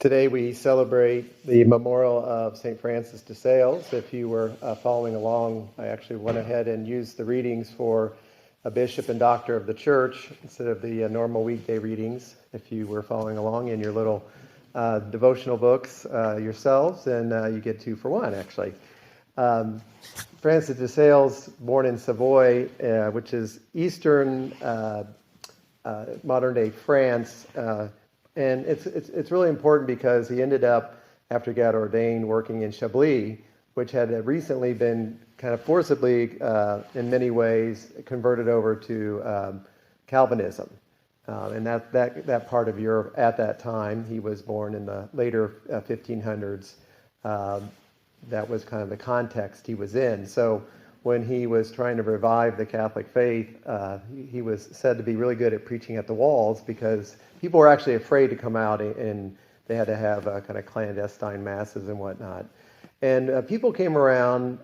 Today we celebrate the memorial of St. Francis de Sales. If you were following along, I actually went ahead and used the readings for a bishop and doctor of the church instead of the normal weekday readings. If you were following along in your little devotional books yourselves, then you get 2 for 1, actually. Francis de Sales, born in Savoy, which is eastern modern-day France, and it's really important because he ended up, after he got ordained, working in Chablis, which had recently been kind of forcibly, in many ways, converted over to Calvinism. And that part of Europe at that time, he was born in the later 1500s. That was kind of the context he was in. So when he was trying to revive the Catholic faith, he was said to be really good at preaching at the walls because people were actually afraid to come out, and they had to have kind of clandestine masses and whatnot. And people came around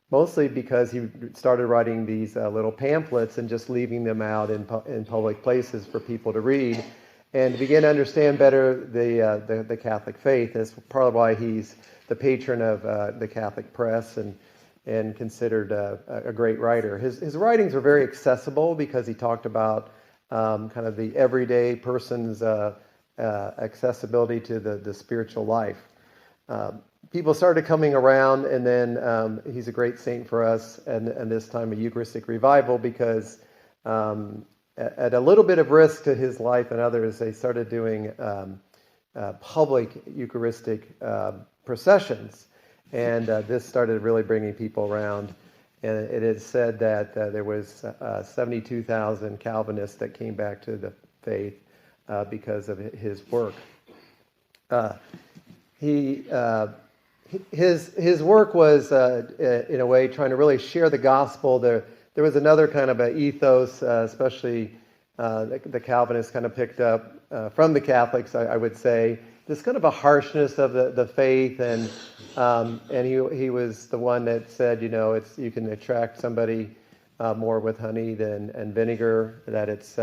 mostly because he started writing these little pamphlets and just leaving them out in public places for people to read and to begin to understand better the Catholic faith. That's part of why he's the patron of the Catholic press and considered a great writer. His writings were very accessible because he talked about kind of the everyday person's accessibility to the spiritual life. People started coming around, and then he's a great saint for us, and this time a Eucharistic revival because at a little bit of risk to his life and others, they started doing public Eucharistic processions. And this started really bringing people around. And it is said that there was 72,000 Calvinists that came back to the faith because of his work. His work was, in a way, trying to really share the gospel. There was another kind of a ethos, especially the Calvinists kind of picked up from the Catholics, I would say, this kind of a harshness of the faith, and he was the one that said, you can attract somebody more with honey than vinegar. That it's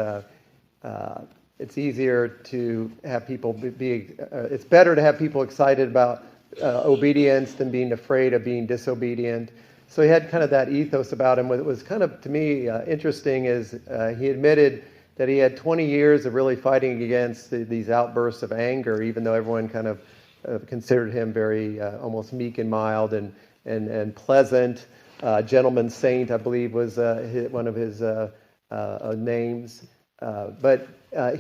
easier to have people it's better to have people excited about obedience than being afraid of being disobedient. So he had kind of that ethos about him. What was kind of, to me, interesting is he admitted that he had 20 years of really fighting against these outbursts of anger, even though everyone kind of considered him very almost meek and mild and pleasant. Gentleman saint, I believe, was one of his names. But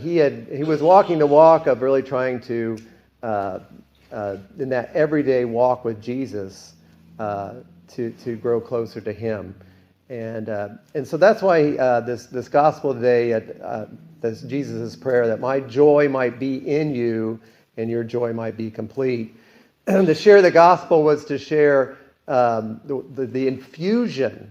he was walking the walk of really trying to, in that everyday walk with Jesus, to grow closer to him. And so that's why this gospel today, this Jesus' prayer, that my joy might be in you and your joy might be complete. To share the gospel was to share the infusion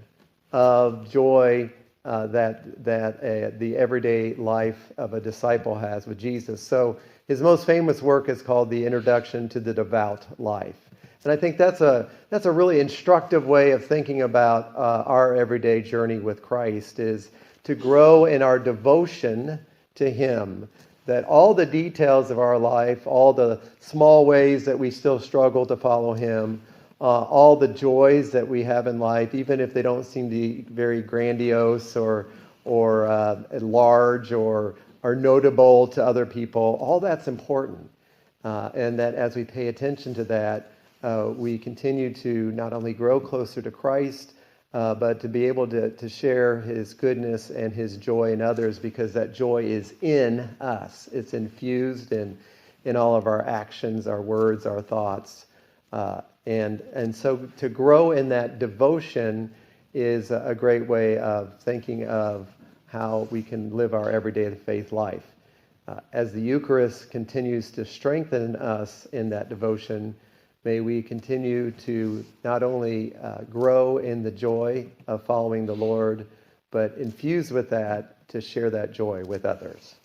of joy that the everyday life of a disciple has with Jesus. So his most famous work is called The Introduction to the Devout Life. And I think that's a really instructive way of thinking about our everyday journey with Christ, is to grow in our devotion to him, that all the details of our life, all the small ways that we still struggle to follow him, all the joys that we have in life, even if they don't seem to be very grandiose or large or are notable to other people, all that's important. And that as we pay attention to that, we continue to not only grow closer to Christ, but to be able to share his goodness and his joy in others, because that joy is in us. It's infused in all of our actions, our words, our thoughts. And so to grow in that devotion is a great way of thinking of how we can live our everyday faith life. As the Eucharist continues to strengthen us in that devotion, may we continue to not only grow in the joy of following the Lord, but infused with that, to share that joy with others.